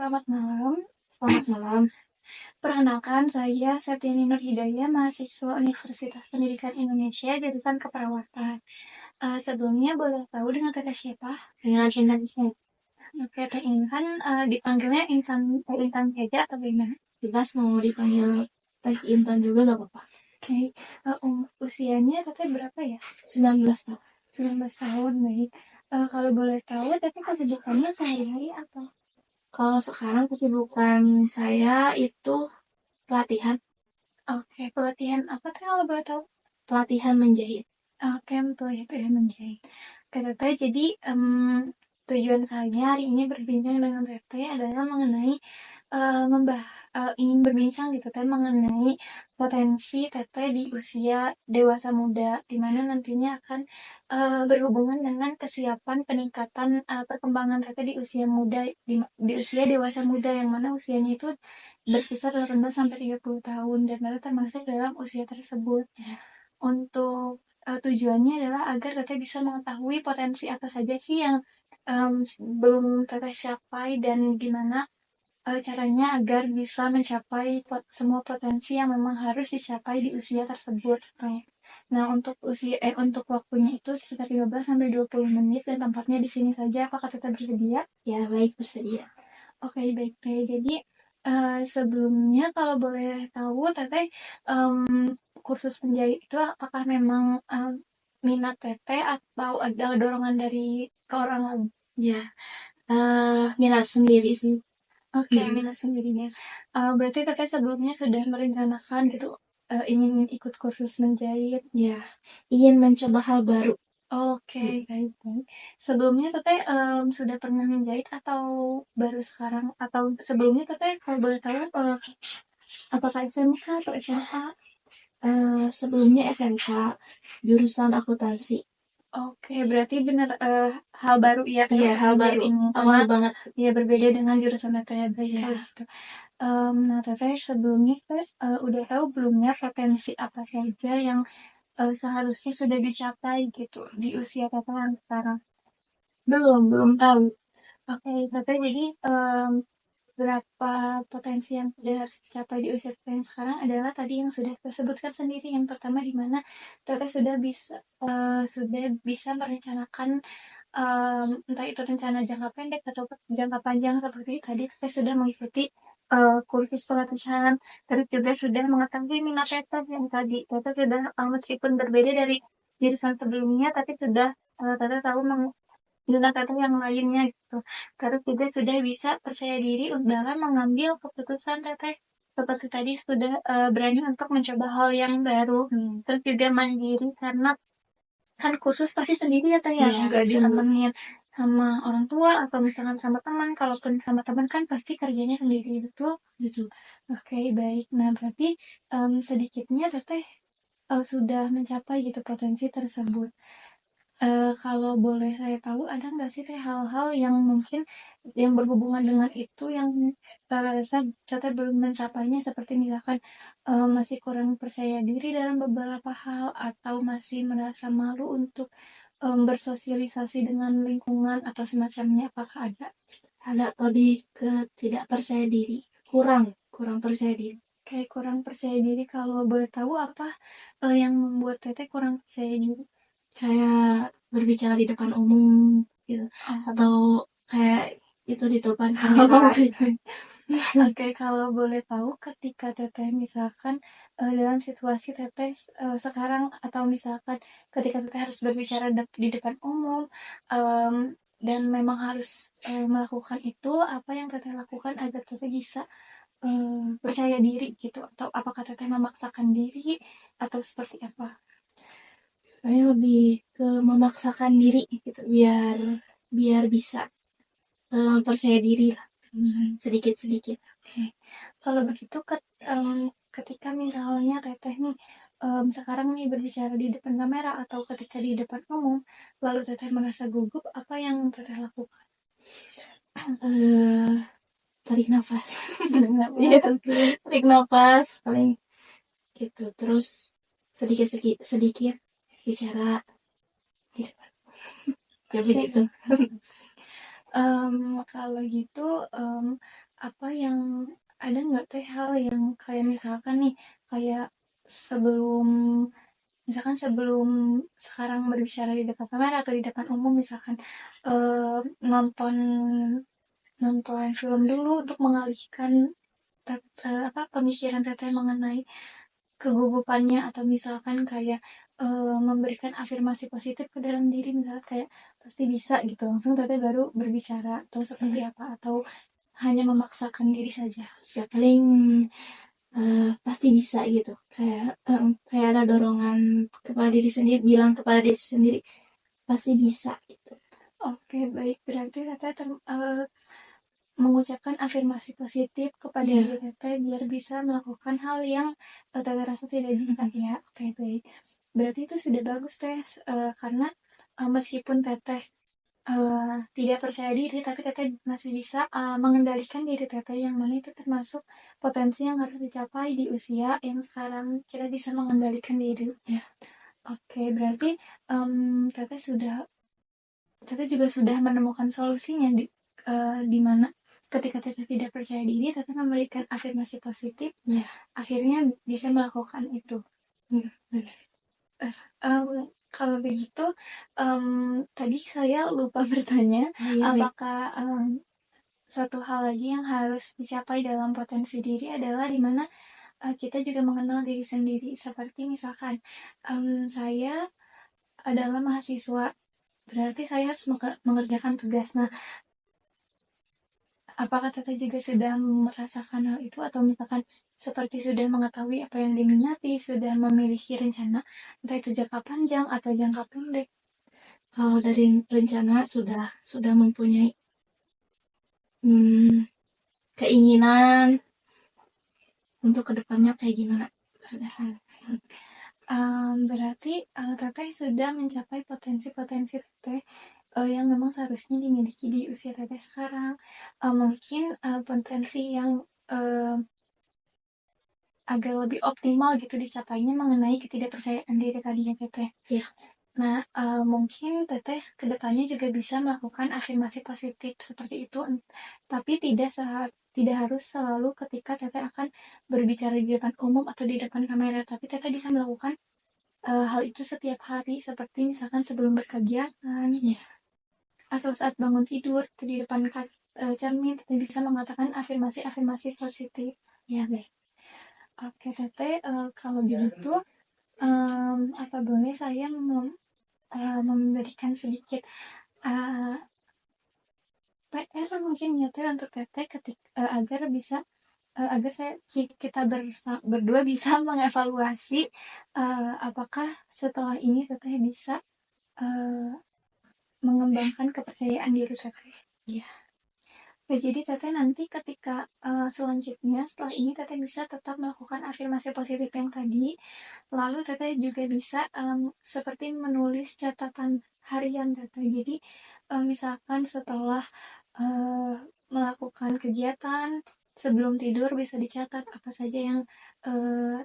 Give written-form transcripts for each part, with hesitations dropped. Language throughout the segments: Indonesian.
Selamat malam. Selamat malam. Perkenalkan, saya Septiani Nur Hidayah, mahasiswa Universitas Pendidikan Indonesia, jurusan Keperawatan. Sebelumnya boleh tahu dengan Teh siapa? Dengan Intan saya Oke, Teh Intan, dipanggilnya Intan, Intan saja atau gimana? bebas mau dipanggil Teh Intan juga gak apa-apa. Oke, usianya Teteh berapa ya? 19 tahun. 19 tahun, baik. Kalau boleh tahu, Teteh kesibukannya sehari-hari apa? Kalau sekarang kesibukan saya itu pelatihan Oke, pelatihan apa Teh kalau boleh tahu? pelatihan menjahit. Oke, betul ya, Teh, menjahit. Oke, Teteh, jadi tujuan saya hari ini berbincang dengan Teteh adalah mengenai ingin berbincang gitu Teh mengenai potensi Teteh di usia dewasa muda, di mana nantinya akan berhubungan dengan kesiapan peningkatan perkembangan Teteh di usia muda, di usia dewasa muda yang mana usianya itu berkisar 18 sampai 30 tahun dan Teteh termasuk dalam usia tersebut. Untuk tujuannya adalah agar Teteh bisa mengetahui potensi apa saja sih yang belum Teteh capai dan gimana caranya agar bisa mencapai semua potensi yang memang harus dicapai di usia tersebut. Nah, untuk waktunya itu sekitar 15 sampai 20 menit dan tempatnya di sini saja. Apakah Teteh bersedia? Ya, baik, bersedia. Oke, baik Teh. Jadi sebelumnya kalau boleh tahu Teteh kursus penjahit itu apakah memang minat Teteh atau ada dorongan dari orang lain? Ya, minat sendiri sih. Oke, minat sendirinya. Berarti Teteh sebelumnya sudah merencanakan gitu ingin ikut kursus menjahit. Ya, ingin mencoba hal baru. Oke, baik. Sebelumnya Teteh sudah pernah menjahit atau baru sekarang? Atau sebelumnya Teteh kalau boleh tahu apakah SMK atau SMA? Sebelumnya SMK, jurusan akuntansi. Oke, berarti benar hal baru ya Iya, untuk hal menjahit baru. ini Awal karena banget. ya berbeda dengan jurusan Teteh baik Ya. gitu. Nah, Teteh sebelumnya Teteh udah tahu belumnya potensi apa saja yang seharusnya sudah dicapai gitu di usia Teteh yang sekarang? Belum tahu. Oke, Teteh jadi berapa potensi yang sudah harus dicapai di usia Teteh yang sekarang adalah tadi yang sudah saya sebutkan sendiri. Yang pertama di mana Teteh sudah bisa merencanakan entah itu rencana jangka pendek atau jangka panjang seperti tadi Teteh sudah mengikuti kursus pelatihan, terus juga sudah mengetahui minat Teteh yang tadi Teteh sudah meskipun berbeda dari jurusan sebelumnya tapi sudah Teteh tahu minat Teteh yang lainnya gitu. Terus juga sudah bisa percaya diri dalam mengambil keputusan Teteh seperti tadi sudah berani untuk mencoba hal yang baru, terus juga mandiri karena kan kursus pasti sendiri ya Teh ya, Iya, nggak sendiri. ditemenin sama orang tua atau misalkan sama teman. Kalaupun sama teman kan pasti kerjanya sendiri, betul? Gitu. Oke, baik. Nah, berarti sedikitnya Teteh sudah mencapai gitu potensi tersebut. Kalau boleh saya tahu ada nggak sih Teh hal-hal yang mungkin yang berhubungan dengan itu yang rasa Teteh belum mencapainya seperti misalkan masih kurang percaya diri dalam beberapa hal atau masih merasa malu untuk bersosialisasi dengan lingkungan atau semacamnya, apakah ada? Ada lebih ke tidak percaya diri. Kurang percaya diri. Kayak kurang percaya diri, kalau boleh tahu apa yang membuat Teteh kurang percaya diri? Kayak berbicara di depan umum gitu. Atau kayak itu di depan kamera gitu. Oke, kalau boleh tahu ketika Teteh misalkan dalam situasi Teteh sekarang atau misalkan ketika Teteh harus berbicara di depan umum em, dan memang harus melakukan itu, apa yang Teteh lakukan agar Teteh bisa percaya diri gitu? Atau apakah Teteh memaksakan diri atau seperti apa? Saya lebih ke memaksakan diri gitu biar bisa percaya diri lah sedikit-sedikit. Oke, kalau begitu ketika misalnya Teteh nih sekarang nih berbicara di depan kamera atau ketika di depan umum, lalu Teteh merasa gugup, apa yang Teteh lakukan? Tarik nafas. Nggak Iya, merasa tarik nafas paling gitu. Terus sedikit bicara di depan. Ya Oke. begitu. Kalau gitu apa yang ada nggak teh hal yang kayak misalkan nih, kayak sebelum misalkan sebelum sekarang berbicara di depan kamera atau di depan umum misalkan, nonton nonton film dulu untuk mengalihkan pemikiran Teteh mengenai kegugupannya atau misalkan kayak, memberikan afirmasi positif ke dalam diri misalnya kayak, "Pasti bisa," gitu, langsung Teteh baru berbicara atau seperti apa? Atau hanya memaksakan diri saja? Ya paling pasti bisa gitu, kayak ada dorongan kepada diri sendiri, bilang kepada diri sendiri pasti bisa gitu. Oke, baik. Berarti Teteh mengucapkan afirmasi positif kepada Ya. diri Teteh biar bisa melakukan hal yang Teteh rasa tidak bisa ya. Oke, baik. Berarti itu sudah bagus Teh, karena meskipun Teteh tidak percaya diri, tapi Teteh masih bisa mengendalikan diri Teteh yang mana itu termasuk potensi yang harus dicapai di usia yang sekarang kita bisa mengendalikan diri. Ya. Oke, berarti Teteh juga sudah menemukan solusinya di mana ketika Teteh tidak percaya diri, Teteh memberikan afirmasi positif, Ya. akhirnya bisa melakukan itu. Kalau begitu, tadi saya lupa bertanya, Iya, baik. apakah satu hal lagi yang harus dicapai dalam potensi diri adalah di mana kita juga mengenal diri sendiri. Seperti misalkan, saya adalah mahasiswa, berarti saya harus mengerjakan tugas. Nah, apakah Teteh juga sudah merasakan hal itu atau misalkan seperti sudah mengetahui apa yang diminati, sudah memiliki rencana, entah itu jangka panjang atau jangka pendek? Kalau dari rencana sudah mempunyai keinginan untuk kedepannya kayak gimana, sudah. Berarti Teteh sudah mencapai potensi-potensi Teteh yang memang seharusnya dimiliki di usia Teteh sekarang. Mungkin potensi yang agak lebih optimal gitu dicapainya mengenai ketidakpercayaan diri tadinya Teteh. Iya. Nah, mungkin Teteh kedepannya juga bisa melakukan afirmasi positif seperti itu, tapi tidak harus selalu ketika Teteh akan berbicara di depan umum atau di depan kamera, tapi Teteh bisa melakukan hal itu setiap hari seperti misalkan sebelum berkegiatan. Iya. Atau saat bangun tidur di depan cermin Teteh bisa mengatakan afirmasi-afirmasi positif. Ya, baik. Oke Teteh, kalau begitu apa boleh saya memberikan sedikit uh, PR mungkin ya Teh untuk Teteh agar bisa agar kita berdua bisa mengevaluasi apakah setelah ini Teteh bisa uh, mengembangkan kepercayaan diri Teteh. Iya. Ya, jadi Teteh nanti ketika selanjutnya setelah ini Teteh bisa tetap melakukan afirmasi positif yang tadi, lalu Teteh juga bisa seperti menulis catatan harian Teteh. Jadi misalkan setelah melakukan kegiatan sebelum tidur bisa dicatat apa saja yang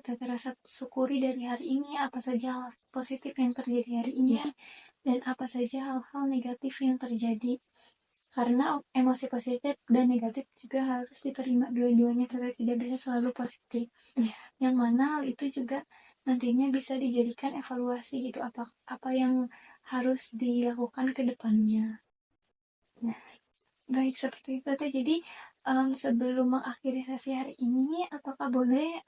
Teteh rasa syukuri dari hari ini, apa saja hal positif yang terjadi hari ini, dan apa saja hal-hal negatif yang terjadi. Karena emosi positif dan negatif juga harus diterima dua-duanya, tidak bisa selalu positif. Yang mana hal itu juga nantinya bisa dijadikan evaluasi gitu, apa yang harus dilakukan ke depannya. Baik, seperti itu Teh. Jadi sebelum mengakhiri sesi hari ini, apakah boleh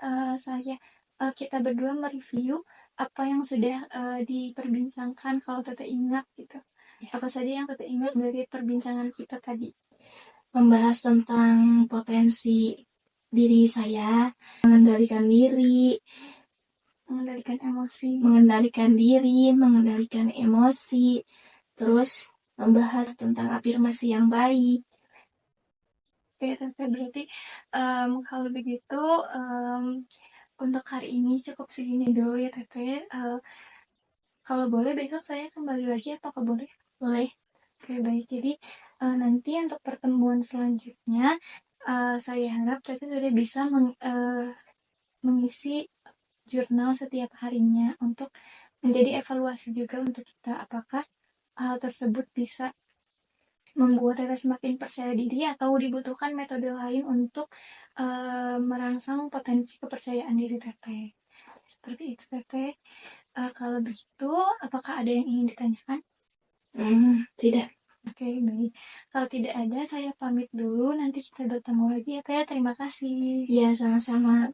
kita berdua mereview apa yang sudah diperbincangkan kalau Teteh ingat gitu? Apa saja yang Teteh ingat dari perbincangan kita tadi? Membahas tentang potensi diri saya, mengendalikan diri, Mengendalikan emosi, mengendalikan emosi, terus membahas tentang afirmasi yang baik. Oke, Teteh, berarti kalau begitu untuk hari ini cukup segini dulu ya Teteh. Kalau boleh besok saya kembali lagi, apakah boleh? Boleh. Oke, baik. Jadi nanti untuk pertemuan selanjutnya saya harap Teteh sudah bisa mengisi jurnal setiap harinya untuk menjadi evaluasi juga untuk kita apakah hal tersebut bisa membuat Teteh semakin percaya diri atau dibutuhkan metode lain untuk merangsang potensi kepercayaan diri Teteh? Seperti itu Teteh. Kalau begitu, apakah ada yang ingin ditanyakan? Tidak. Oke, baik. Kalau tidak ada, saya pamit dulu. Nanti kita bertemu lagi ya Teh. Terima kasih. Ya, sama-sama.